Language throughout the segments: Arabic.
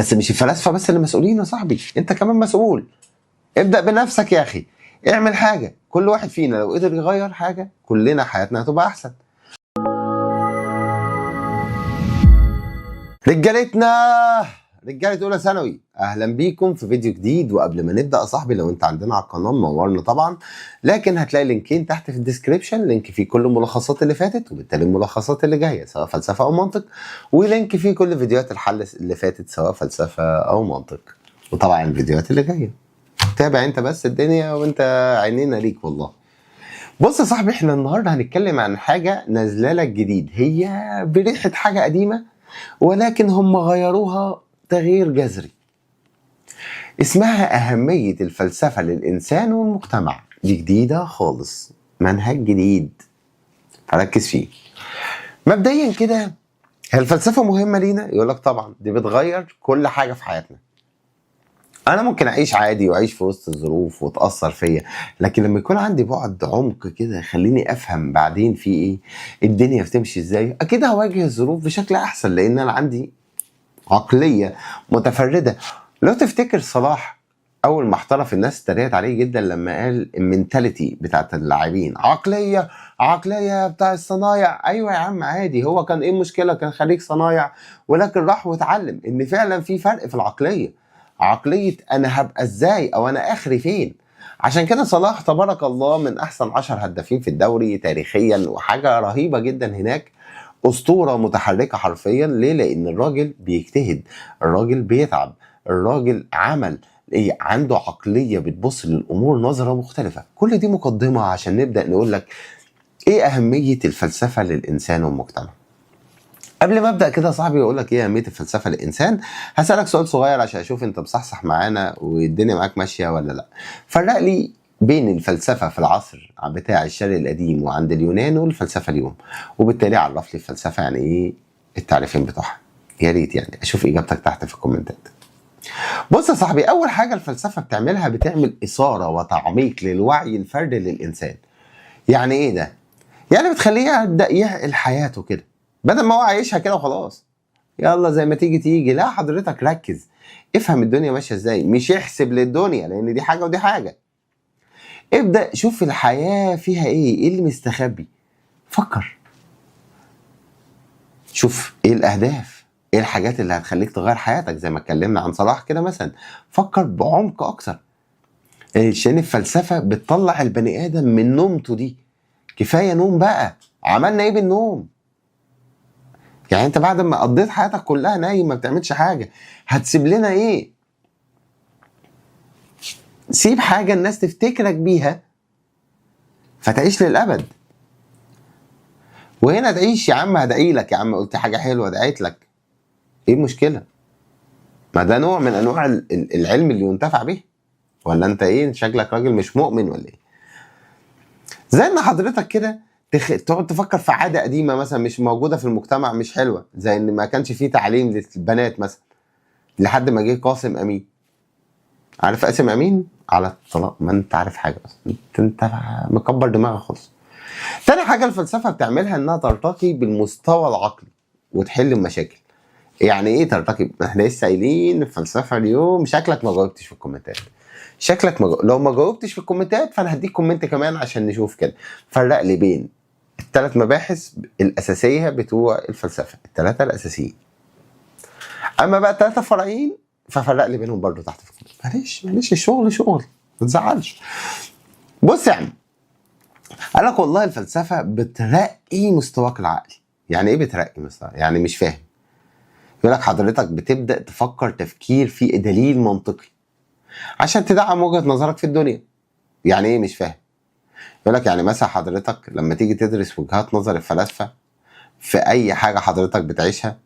بس مش الفلاسفه بس اللي مسؤولين يا صاحبي، انت كمان مسؤول. ابدا بنفسك يا اخي، اعمل حاجه. كل واحد فينا لو قدر يغير حاجه كلنا حياتنا هتبقى احسن. رجاله اولى ثانوي، اهلا بيكم في فيديو جديد. وقبل ما نبدا يا صاحبي، لو انت عندنا على القناه منورنا طبعا، لكن هتلاقي لينكين تحت في الديسكريبشن، لينك فيه كل الملخصات اللي فاتت وبالتالي الملخصات اللي جايه سواء فلسفه او منطق، ولينك فيه كل فيديوهات الحل اللي فاتت سواء فلسفه او منطق، وطبعا الفيديوهات اللي جايه. تابع انت بس الدنيا وانت عينينا ليك والله. بص يا صاحبي، احنا النهارده هنتكلم عن حاجه نازله لك جديد، هي بريحه حاجه قديمه ولكن هم غيروها تغيير جذري. اسمها أهمية الفلسفة للإنسان والمجتمع. دي جديدة خالص، منهج جديد، هركز فيه. مبدئيا كده، هل الفلسفة مهمة لينا؟ يقولك طبعا، دي بتغير كل حاجة في حياتنا. أنا ممكن أعيش عادي وأعيش في وسط الظروف وتأثر فيا، لكن لما يكون عندي بعد عمق كده يخليني أفهم بعدين في إيه، الدنيا بتمشي إزاي، أكيد هواجه الظروف بشكل أحسن لأن أنا عندي عقلية متفردة. لو تفتكر صلاح اول ما احترف الناس اتريقت عليه جدا لما قال المينتاليتي بتاعت اللاعبين عقليه بتاع الصنايع. ايوه يا عم عادي، هو كان ايه المشكله؟ كان خريج صنايع ولكن راح واتعلم ان فعلا في فرق في العقليه. عقليه انا هبقى ازاي او انا اخري فين. عشان كده صلاح تبارك الله من احسن 10 هدافين في الدوري تاريخيا، وحاجه رهيبه جدا هناك. اسطوره متحركه حرفيا. ليه؟ لان الراجل بيجتهد، الراجل بيتعب، الراجل عمل إيه، عنده عقليه بتبص للامور نظره مختلفه. كل دي مقدمه عشان نبدا نقول لك ايه اهميه الفلسفه للانسان والمجتمع. قبل ما ابدا كده يا صاحبي اقول لك ايه اهميه الفلسفه للانسان، هسالك سؤال صغير عشان اشوف انت مصحصح معانا والدنيا معاك ماشيه ولا لا. فرق لي بين الفلسفه في العصر بتاع الشرق القديم وعند اليونان والفلسفه اليوم، وبالتالي عرف لي الفلسفه يعني ايه، التعريفين بتوعها. يا ريت يعني اشوف اجابتك تحت في الكومنتات. بص يا صاحبي، اول حاجه الفلسفه بتعملها بتعمل اثاره وتعميق للوعي الفردي للانسان. يعني ايه ده؟ يعني بتخليه يبدا يعقل حياته كده، بدل ما هو عايشها كده وخلاص يلا زي ما تيجي تيجي. لا حضرتك ركز، افهم الدنيا ماشيه ازاي، مش احسب للدنيا لان دي حاجه ودي حاجه. ابدا شوف الحياه فيها ايه اللي مستخبي. فكر، شوف ايه الاهداف، ايه الحاجات اللي هتخليك تغير حياتك زي ما اتكلمنا عن صلاح كده مثلا. فكر بعمق اكثر، عشان الفلسفه بتطلع البني ادم من نومته دي. كفايه نوم بقى، عملنا ايه بالنوم؟ يعني انت بعد ما قضيت حياتك كلها نايم ما بتعملش حاجه، هتسيب لنا ايه؟ سيب حاجه الناس تفتكرك بيها فتعيش للابد. وهنا تعيش يا عم، هدعي لك يا عم، قلت حاجه حلوه دعيت لك، ايه المشكله؟ ما ده نوع من انواع العلم اللي ينتفع به. ولا انت ايه، شكلك راجل مش مؤمن ولا ايه؟ زي ان حضرتك كده تقعد تفكر في عاده قديمه مثلا مش موجوده في المجتمع، مش حلوه، زي ان ما كانش فيه تعليم للبنات مثلا لحد ما جه قاسم امين. عارف قاسم امين على الطلاق؟ ما انت عارف حاجه اصلا، انت مكبر دماغك خالص. تاني حاجه الفلسفه بتعملها انها ترتقي بالمستوى العقلي وتحل المشاكل. يعني ايه ترتقي؟ احنا لسه قايلين الفلسفه اليوم. شكلك ما جاوبتش في الكومنتات، شكلك لو ما جاوبتش في الكومنتات فانا هديك كومنت كمان عشان نشوف كده. فرق لي بين الثلاث مباحث الاساسيه بتوع الفلسفه، الثلاثه الاساسيين. اما بقى الثلاثه فرعيين ففرق لي بينهم برضو تحت في الكومنت. معلش الشغل شغل، ما تزعلش. بص يا عم، قال لك والله الفلسفه بترقي مستواك العقلي. يعني ايه بترقي مستواك؟ يعني مش فاهم. يقول لك حضرتك بتبدا تفكر تفكير فيه دليل منطقي عشان تدعم وجهه نظرك في الدنيا. يعني ايه مش فاهم؟ يقول لك يعني مثلا حضرتك لما تيجي تدرس وجهات نظر الفلاسفه في اي حاجه حضرتك بتعيشها،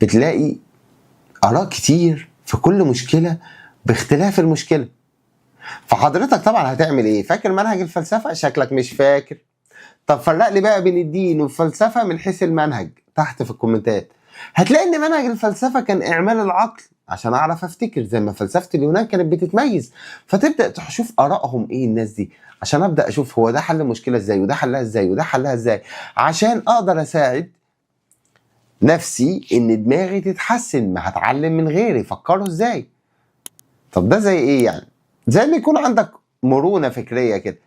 بتلاقي اراء كتير في كل مشكله باختلاف المشكله. فحضرتك طبعا هتعمل ايه؟ فاكر منهج الفلسفه؟ شكلك مش فاكر. طب فرق لي بقى بين الدين والفلسفه من حيث المنهج تحت في الكومنتات. هتلاقي ان منهج الفلسفه كان اعمال العقل عشان اعرف افتكر، زي ما فلسفه اليونان كانت بتتميز. فتبدا تشوف ارائهم ايه الناس دي عشان ابدا اشوف هو ده حل المشكله ازاي وده حلها ازاي وده حلها ازاي، عشان اقدر اساعد نفسي ان دماغي تتحسن، ما هتعلم من غيري. فكروا ازاي؟ طب ده زي ايه يعني؟ زي ان يكون عندك مرونة فكرية كده،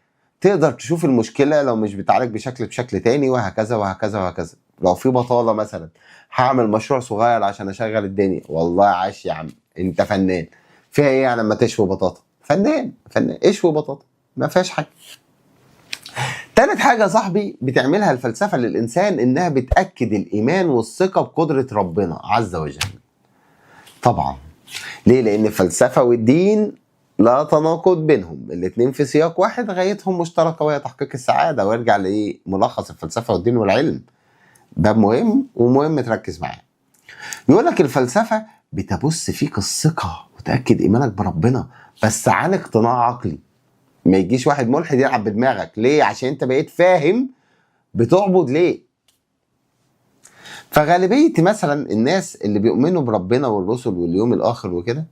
تقدر تشوف المشكلة لو مش بتعالج بشكل تاني، وهكذا وهكذا وهكذا. لو في بطالة مثلا، هعمل مشروع صغير عشان اشغل الدنيا. والله عاش يا عم، انت فنان. فيها ايه يعني لما تشوي بطاطا؟ فنان فنان، اشوي بطاطا، ما فيهاش حاجة. تالت حاجة يا صاحبي بتعملها الفلسفة للإنسان، إنها بتأكد الإيمان والثقة بقدرة ربنا عز وجل. طبعا. ليه؟ لأن الفلسفة والدين لا تناقض بينهم، الاتنين في سياق واحد، غايتهم مشتركة وهي تحقيق السعادة. وارجع لإيه؟ ملخص الفلسفة والدين والعلم. ده مهم ومهم تركز معاه. يقول لك الفلسفة بتبث فيك الثقة وتأكد إيمانك بربنا، بس عن اقتناع عقلي. ما يجيش واحد ملحد يلعب بدماغك. ليه؟ عشان انت بقيت فاهم بتعبد ليه. فغالبية مثلا الناس اللي بيؤمنوا بربنا والرسل واليوم الآخر وكده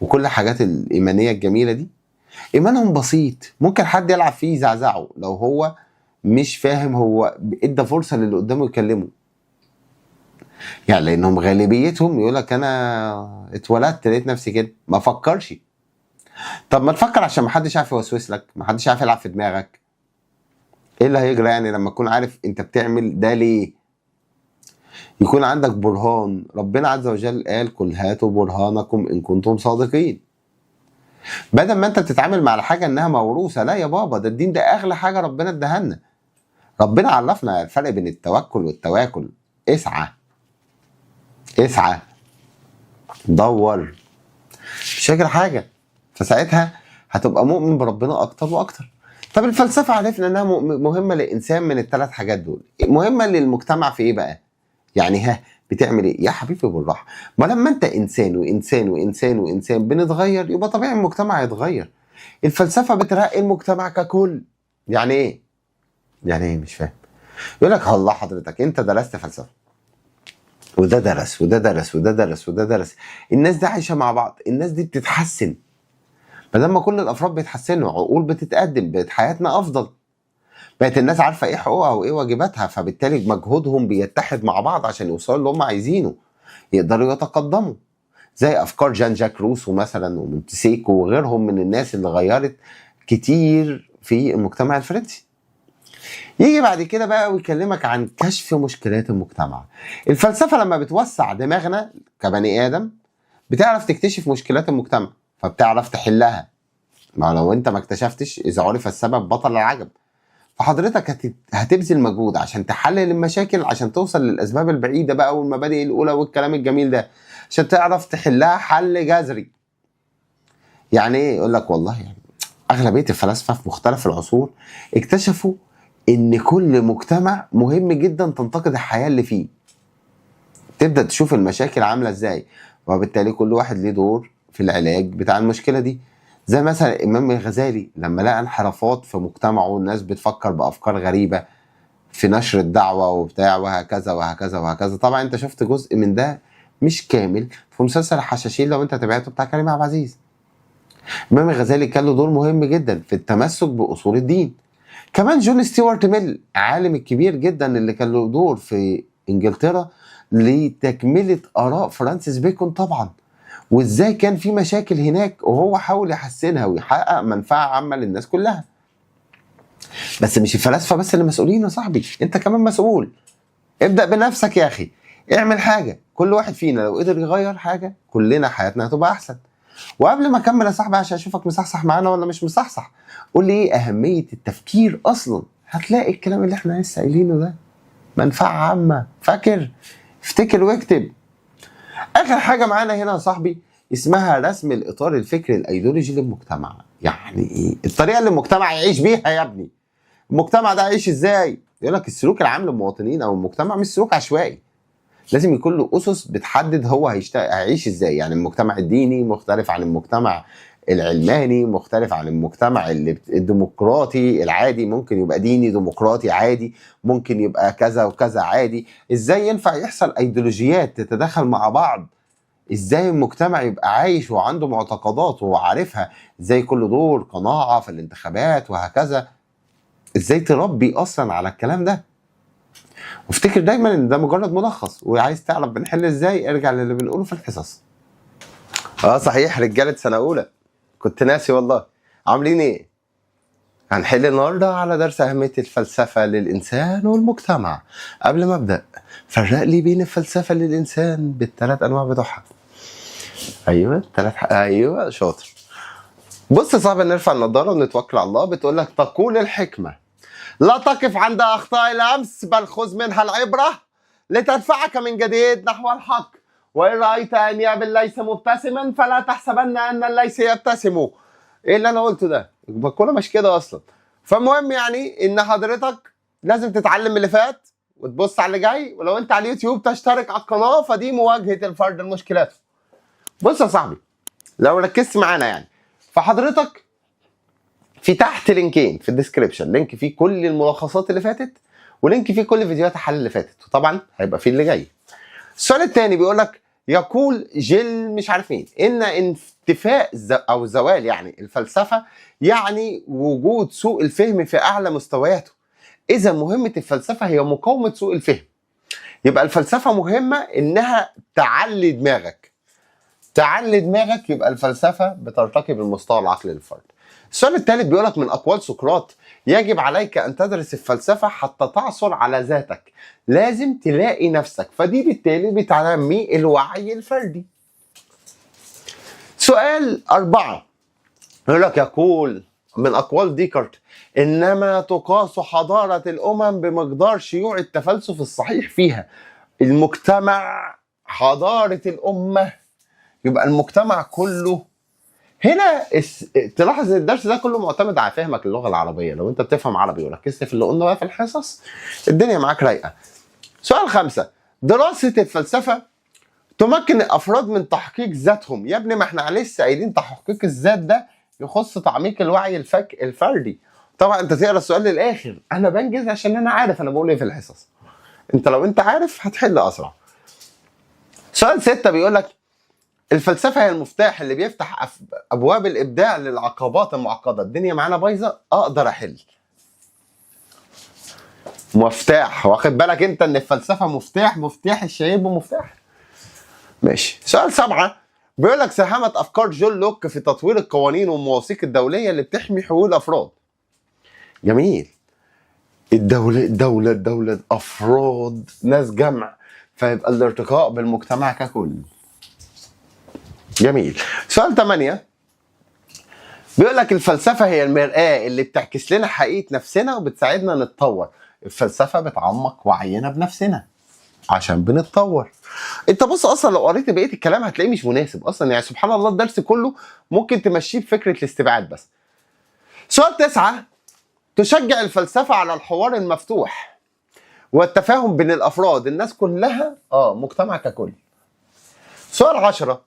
وكل الحاجات الإيمانية الجميلة دي، إيمانهم بسيط. ممكن حد يلعب فيه يزعزعه لو هو مش فاهم، هو ادى فرصة للي قدامه يكلمه. يعني لأنهم غالبيتهم يقول لك أنا اتولدت لقيت نفسي كده، ما فكرش. طب ما تفكر، عشان ما حدش عارف يوسوس لك، ما حدش عارف يلعب في دماغك. ايه اللي هيجرى يعني لما تكون عارف انت بتعمل ده ليه؟ يكون عندك برهان. ربنا عز وجل قال قل هاتوا برهانكم ان كنتم صادقين. بدل ما انت بتتعامل مع الحاجه انها موروثه، لا يا بابا، ده الدين ده اغلى حاجه ربنا اداها لنا. ربنا عرفنا الفرق بين التوكل والتواكل. اسعى اسعى، دور، مش هيجرى حاجه. فساعتها هتبقى مؤمن بربنا اكتر واكتر. طب الفلسفه عرفنا انها مهمه للانسان من الثلاث حاجات دول. مهمه للمجتمع في ايه بقى؟ يعني ها، بتعمل ايه يا حبيبي بالراحه؟ ما لما انت انسان وانسان وانسان وانسان بنتغير، يبقى طبيعي المجتمع يتغير. الفلسفه بترقي المجتمع ككل. يعني ايه؟ يعني ايه؟ مش فاهم. يقول لك الله حضرتك انت درست فلسفه، وده درس وده درس وده درس وده درس. الناس دي عايشه مع بعض، الناس دي بتتحسن. ما دام كل الافراد بيتحسنوا، عقول بتتقدم، بقت حياتنا افضل. بقت الناس عارفه ايه حقوقها وايه واجباتها، فبالتالي مجهودهم بيتحد مع بعض عشان يوصلوا اللي هم عايزينه، يقدروا يتقدموا. زي افكار جان جاك روسو مثلا ومونتسيكو وغيرهم من الناس اللي غيرت كتير في المجتمع الفرنسي. يجي بعد كده بقى ويكلمك عن كشف مشكلات المجتمع. الفلسفه لما بتوسع دماغنا كبني ادم، بتعرف تكتشف مشكلات المجتمع فبتعرف تحلها. ما لو انت ما اكتشفتش، اذا عرف السبب بطل العجب. فحضرتك هتبذل مجهود عشان تحلل المشاكل، عشان توصل للاسباب البعيده بقى والمبادئ الاولى والكلام الجميل ده، عشان تعرف تحلها حل جذري. يعني ايه؟ يقول لك والله يعني اغلبيه الفلاسفه في مختلف العصور اكتشفوا ان كل مجتمع مهم جدا تنتقد الحياه اللي فيه، تبدا تشوف المشاكل عامله ازاي، وبالتالي كل واحد ليه دور في العلاج بتاع المشكله دي. زي مثلا الامام الغزالي لما لقى انحرافات في مجتمعه والناس بتفكر بافكار غريبه في نشر الدعوه وبتاع وهكذا وهكذا وهكذا. طبعا انت شفت جزء من ده مش كامل في مسلسل الحشاشين لو انت تابعته بتاع كريم عبد العزيز. الامام الغزالي كان له دور مهم جدا في التمسك باصول الدين. كمان جون ستيوارت ميل، عالم الكبير جدا اللي كان له دور في انجلترا لتكمله اراء فرانسيس بيكون طبعا، وازاي كان في مشاكل هناك وهو حاول يحسنها ويحقق منفعه عامه للناس كلها. بس مش الفلاسفه بس اللي مسؤولين يا صاحبي، انت كمان مسؤول. ابدا بنفسك يا اخي، اعمل حاجه. كل واحد فينا لو قدر يغير حاجه، كلنا حياتنا هتبقى احسن. وقبل ما اكمل يا صاحبي عشان اشوفك مصحصح معانا ولا مش مصحصح، قول لي ايه اهميه التفكير اصلا. هتلاقي الكلام اللي احنا لسه قايلينه ده منفعه عامه. فاكر؟ افتكر واكتب. اخر حاجه معانا هنا يا صاحبي اسمها رسم الاطار الفكري الايديولوجي للمجتمع. يعني ايه؟ الطريقه اللي المجتمع يعيش بيها يا ابني. المجتمع ده يعيش ازاي؟ يقول لك السلوك العام للمواطنين او المجتمع مش سلوك عشوائي، لازم يكون له اسس بتحدد هو هيعيش ازاي. يعني المجتمع الديني مختلف عن المجتمع العلماني، مختلف عن المجتمع الديمقراطي العادي، ممكن يبقى ديني ديمقراطي عادي، ممكن يبقى كذا وكذا عادي. ازاي ينفع يحصل ايديولوجيات تتداخل مع بعض؟ ازاي المجتمع يبقى عايش وعنده معتقدات وهو عارفها؟ ازاي كل دور قناعة في الانتخابات وهكذا؟ ازاي تربي اصلا على الكلام ده؟ وافتكر دايما ان ده مجرد ملخص، وعايز تعرف بنحل ازاي ارجع للي بنقوله في الحصص. صحيح رجاله سنه اولى، كنت ناسي والله. عاملين ايه؟ هنحل النهارده على درس اهميه الفلسفه للانسان والمجتمع. قبل ما ابدا، فرق لي بين الفلسفه للانسان بالثلاث انواع بتوعها. ايوه ايوه شاطر. بص يا صاحبي، نرفع النضاره ونتوكل على الله. بتقول لك تقول الحكمه: لا تقف عند اخطاء الامس، بل خذ منها العبره لتدفعك من جديد نحو الحق. وان رايت ان يابل ليس مبتسما فلا تحسبن ان الليث يبتسم. ايه اللي انا قلته ده؟ الكوره مش كده اصلا. فالمهم يعني ان حضرتك لازم تتعلم من اللي فات وتبص على اللي جاي، ولو انت على اليوتيوب تشترك على القناه، فدي مواجهه الفرد لمشكلاته. بص يا صاحبي، لو ركزت معانا يعني، فحضرتك في تحت لينكين في الديسكريبشن، لينك فيه كل الملخصات اللي فاتت، ولينك فيه كل فيديوهات الحل اللي فاتت، وطبعا هيبقى فيه اللي جاي. السؤال الثاني بيقول لك: يقول جيل مش عارف مين ان انتفاء او زوال يعني الفلسفه يعني وجود سوء الفهم في اعلى مستوياته. اذا مهمه الفلسفه هي مقاومه سوء الفهم. يبقى الفلسفه مهمه انها تعلي دماغك. يبقى الفلسفه بترتقي بالمستوى العقلي للفرد. السؤال الثالث بيقول لك: من اقوال سقراط: يجب عليك ان تدرس الفلسفه حتى تعثر على ذاتك. لازم تلاقي نفسك، فدي بالتالي بتنمي الوعي الفردي. سؤال 4 يقول لك: يقول من اقوال ديكارت: انما تقاس حضاره الامم بمقدار شيوع التفلسف الصحيح فيها. المجتمع حضاره الامه، يبقى المجتمع كله. هنا تلاحظ ان الدرس ده كله معتمد على فهمك للغه العربيه. لو انت بتفهم عربي وركزت في اللي قلنا بقى في الحصص، الدنيا معاك رايقه. سؤال 5: دراسه الفلسفه تمكن الافراد من تحقيق ذاتهم. يا ابني ما احنا لسه قايلين تحقيق الذات ده يخص تعميق الوعي الفردي. طبعا انت تقرا السؤال للاخر، انا بنجز عشان انا عارف انا بقول ايه في الحصص. لو انت عارف هتحل اسرع. سؤال 6 بيقول لك: الفلسفه هي المفتاح اللي بيفتح ابواب الابداع للعقبات المعقده. الدنيا معانا بايظه، اقدر احل. مفتاح، واخد بالك انت ان الفلسفه مفتاح الشيب ومفتاح. ماشي. سؤال 7 بيقول لك: ساهمت افكار جون لوك في تطوير القوانين والمواثيق الدوليه اللي بتحمي حقوق الافراد. جميل. الدوله افراد، ناس جمع، فيبقى الارتقاء بالمجتمع ككل. جميل. سؤال 8 بيقول لك: الفلسفه هي المرآة اللي بتعكس لنا حقيقه نفسنا وبتساعدنا نتطور. الفلسفه بتعمق وعينا بنفسنا عشان بنتطور. انت بص، اصلا لو قريت بقيه الكلام هتلاقيه مش مناسب اصلا، يعني سبحان الله الدرس كله ممكن تمشيه بفكره الاستبعاد بس. سؤال 9: تشجع الفلسفه على الحوار المفتوح والتفاهم بين الافراد، الناس كلها مجتمع ككل. سؤال 10: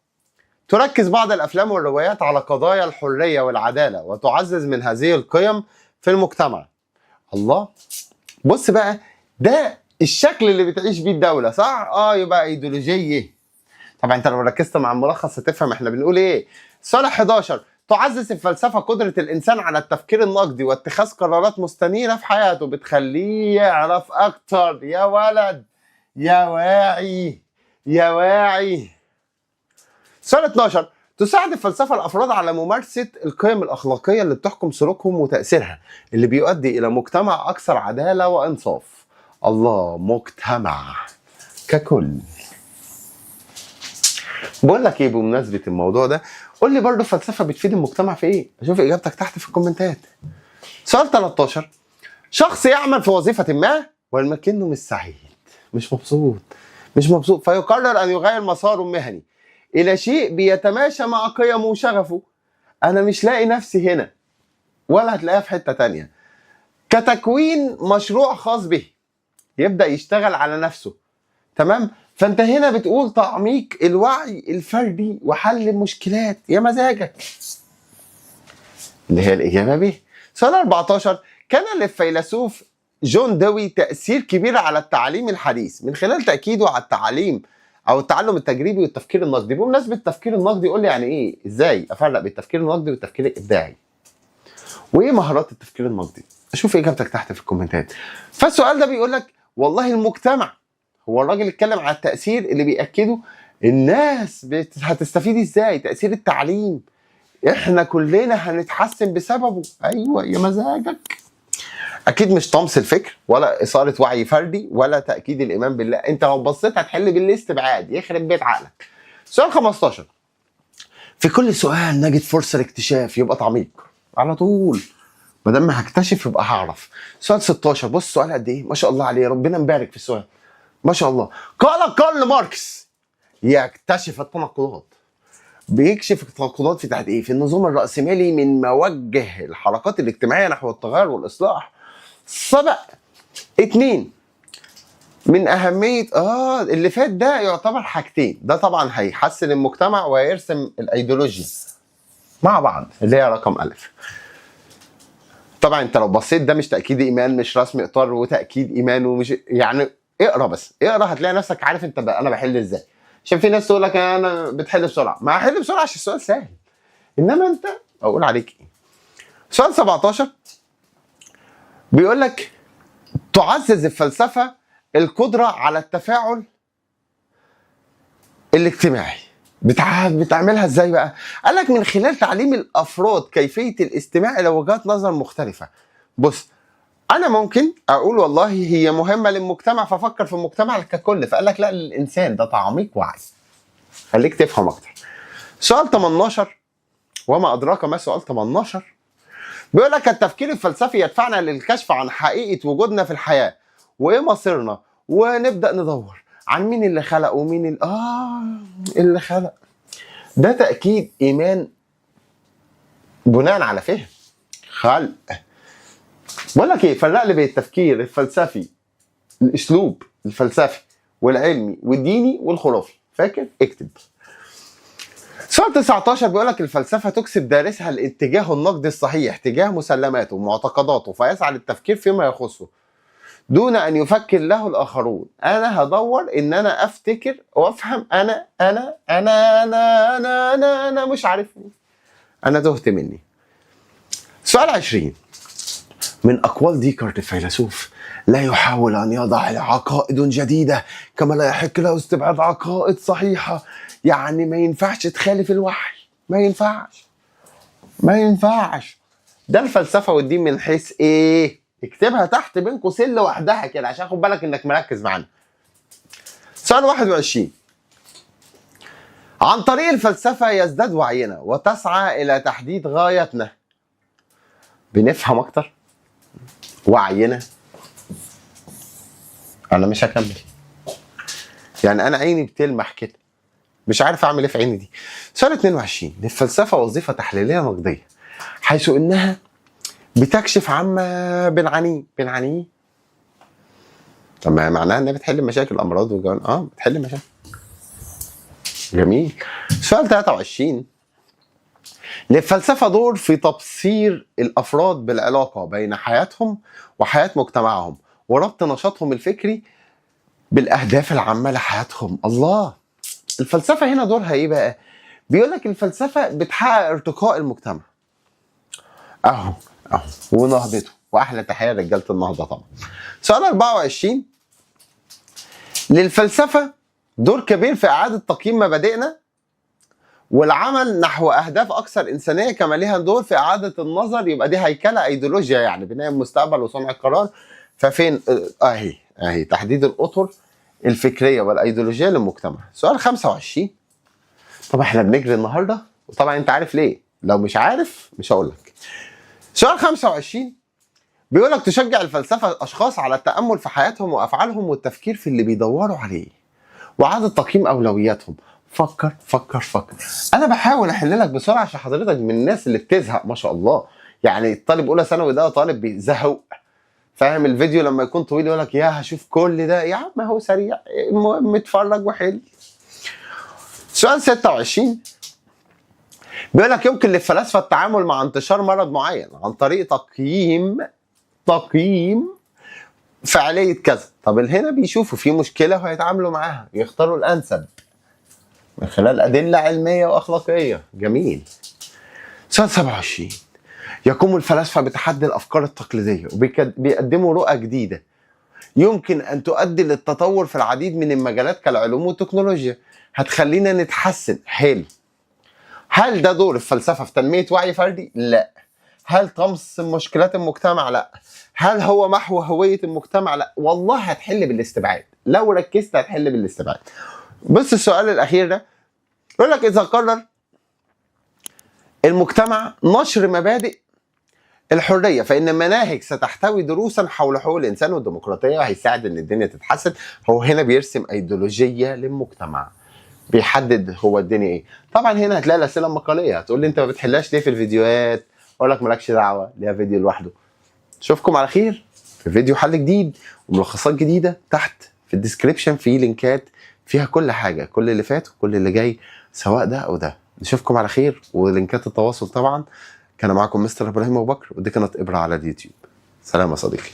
تركز بعض الافلام والروايات على قضايا الحريه والعداله وتعزز من هذه القيم في المجتمع. الله، بص بقى، ده الشكل اللي بتعيش بيه الدوله، صح؟ يبقى ايديولوجيه. طبعا انت لو ركزت مع الملخص هتفهم احنا بنقول ايه. سؤال 11: تعزز الفلسفه قدره الانسان على التفكير النقدي واتخاذ قرارات مستنيره في حياته، بتخليه يعرف اكتر. يا ولد يا واعي. سؤال 12: تساعد الفلسفه الافراد على ممارسه القيم الاخلاقيه اللي بتحكم سلوكهم وتاثيرها، اللي بيؤدي الى مجتمع اكثر عداله وانصاف. الله، مجتمع ككل. بقول لك ايه بمناسبه الموضوع ده، قول لي برضه الفلسفه بتفيد المجتمع في ايه؟ اشوف اجابتك تحت في الكومنتات. سؤال 13: شخص يعمل في وظيفه ما ولكنه مش سعيد، مش مبسوط، فيقرر ان يغير مساره المهني الى شيء بيتماشى مع قيمه وشغفه. انا مش لاقي نفسي هنا، ولا هتلاقيها في حته تانيه. كتكوين مشروع خاص به، يبدا يشتغل على نفسه. تمام؟ فانت هنا بتقول تعميق الوعي الفردي وحل المشكلات. يا مزاجك، اللي هي الاجابه ب. سؤال 14: كان للفيلسوف جون دوي تاثير كبير على التعليم الحديث من خلال تاكيده على التعليم او التعلم التجريبي والتفكير النقدي. بمناسبه التفكير النقدي، قول لي يعني ايه، ازاي افرق بين التفكير النقدي والتفكير الابداعي؟ وايه مهارات التفكير النقدي؟ اشوف اجابتك تحت في الكومنتات. فالسؤال ده بيقول لك: والله المجتمع. هو الراجل اتكلم على التأثير اللي بيأكده الناس هتستفيد ازاي، تأثير التعليم، احنا كلنا هنتحسن بسببه. ايوه يا مزاجك. اكيد مش طمس الفكر ولا اثاره وعي فردي ولا تاكيد الايمان بالله. انت لو بصيت هتحل بالاستبعاد، يخرب بيت عقلك. سؤال 15. في كل سؤال نجد فرصه لاكتشاف، يبقى تعميق على طول. ما دام هكتشف يبقى هعرف. سؤال 16. بص السؤال قد ايه، ما شاء الله عليه، ربنا مبارك في السؤال، ما شاء الله. قال كارل ماركس يكتشف التناقضات. بيكشف التناقضات في تحت ايه؟ في النظام الرأسمالي من موجه الحركات الاجتماعية نحو التغير والإصلاح. سبق 2 من أهمية اللي فات ده يعتبر حاجتين. ده طبعا هيحسن المجتمع وهيرسم الأيديولوجيا مع بعض اللي هي رقم ألف. طبعا انت لو بصيت ده مش تأكيد إيمان، مش رسم إطار وتأكيد إيمان، ومش يعني اقرا بس، اقرا هتلاقي نفسك عارف انت انا بحل ازاي. عشان في ناس تقول لك انا بتحل بسرعه، ما هحل بسرعه عشان السؤال سهل، انما انت اقول عليك ايه. سؤال 17 بيقول لك تعزز الفلسفه القدره على التفاعل الاجتماعي. بتعملها ازاي بقى؟ قال لك من خلال تعليم الافراد كيفيه الاستماع الى وجهات نظر مختلفه. بص انا ممكن اقول والله هي مهمه للمجتمع فافكر في المجتمع ككل، فقال لك لا، للانسان ده تعميق وعي. خليك تفهم اكتر. سؤال 18 وما ادراك ما سؤال 18 بيقول لك التفكير الفلسفي يدفعنا للكشف عن حقيقه وجودنا في الحياه وايه مصيرنا، ونبدا ندور عن مين اللي خلق ومين اللي خلق. ده تاكيد ايمان بناء على فهم خلق. بقول لك ايه، فرق لي بين التفكير الفلسفي، الاسلوب الفلسفي والعلمي والديني والخرافي. فاكر؟ اكتب. سؤال 19 بيقول لك الفلسفه تكسب دارسها الاتجاه النقدي الصحيح تجاه مسلماته ومعتقداته، فيسعى للتفكير فيما يخصه دون ان يفكر له الاخرون. انا هدور ان انا افتكر وافهم انا مش عارفني، انا تهت مني. سؤال 20 من أقوال ديكارت الفيلسوف: لا يحاول أن يضع عقائد جديدة كما لا يحق له استبعاد عقائد صحيحة. يعني ما ينفعش تخالف الوحي، ما ينفعش. ده الفلسفة والدين من حيث إيه؟ اكتبها تحت بين قوسين لوحدها كده عشان خد بالك إنك مركز معانا. سؤال 21 عن طريق الفلسفة يزداد وعينا وتسعى إلى تحديد غايتنا. بنفهم أكتر وعينا. انا مش هكمل، يعني انا عيني بتلمح كده، مش عارف اعمل ايه في عيني دي. سؤال 22 للفلسفه وظيفه تحليليه نقديه حيث انها بتكشف عما بنعانيه. طب ما معناها انها بتحل مشاكل الامراض بتحل مشاكل. جميل. سؤال 23 للفلسفة دور في تبصير الأفراد بالعلاقة بين حياتهم وحياة مجتمعهم وربط نشاطهم الفكري بالأهداف العامة لحياتهم. الله، الفلسفة هنا دورها إيه بقى؟ بيقول لك الفلسفة بتحقق ارتقاء المجتمع. أهو ونهضته، وأحلى تحية لرجالة النهضة طبعا. سؤال 24 للفلسفة دور كبير في إعادة تقييم مبادئنا والعمل نحو اهداف اكثر انسانيه، كما ليها دور في اعاده النظر. يبقى دي هيكله ايديولوجيا، يعني بناء المستقبل وصنع القرار. ففين اهي تحديد الاطر الفكريه والايديولوجيه للمجتمع. سؤال 25 طبعا احنا بنجري النهارده، وطبعا انت عارف ليه، لو مش عارف مش هقول لك. سؤال 25 بيقول لك تشجع الفلسفه الاشخاص على التامل في حياتهم وافعالهم والتفكير في اللي بيدوروا عليه واعاده تقييم اولوياتهم. فكر. انا بحاول احل لك بسرعه عشان حضرتك من الناس اللي بتزهق ما شاء الله. يعني الطالب اولى ثانوي ده طالب بيزهق، فاهم؟ الفيديو لما يكون طويل يقول لك يا هشوف كل ده، يا عم هو سريع، المهم اتفرج وحل. سؤال 26 بيقول لك يمكن للفلاسفه التعامل مع انتشار مرض معين عن طريق تقييم فعاليه كذا. طب هنا بيشوفوا في مشكله وهيتعاملوا معاها، يختاروا الانسب من خلال أدلة علمية وأخلاقية. جميل. سؤال 27 يقوم الفلاسفة بتحدي الأفكار التقليدية وبيقدموا رؤى جديدة يمكن أن تؤدي للتطور في العديد من المجالات كالعلوم والتكنولوجيا، هتخلينا نتحسن. حلو. هل ده دور الفلسفة في تنمية وعي فردي؟ لا. هل طمس مشكلات المجتمع؟ لا. هل هو محو هوية المجتمع؟ لا. والله هتحل بالاستبعاد، لو ركزت هتحل بالاستبعاد. بص السؤال الأخير ده يقول لك إذا قرر المجتمع نشر مبادئ الحرية فإن المناهج ستحتوي دروسا حول حقوق الإنسان والديمقراطية، وهيساعد إن الدنيا تتحسن. هو هنا بيرسم أيديولوجية للمجتمع، بيحدد هو الدنيا إيه. طبعا هنا هتلاقي الأسئلة المقالية، هتقول لي أنت ما بتحلهاش ليه في الفيديوهات؟ أقول لك مالكش دعوة، ليها فيديو لوحده. أشوفكم على خير في فيديو حل جديد وملخصات جديدة. تحت في الديسكريبشن في لينكات فيها كل حاجة، كل اللي فات وكل اللي جاي، سواء ده أو ده. نشوفكم على خير، ولينكات التواصل طبعا. كان معكم مستر ابراهيم ابو بكر، ودي كانت ابره على اليوتيوب. سلام يا صديقي.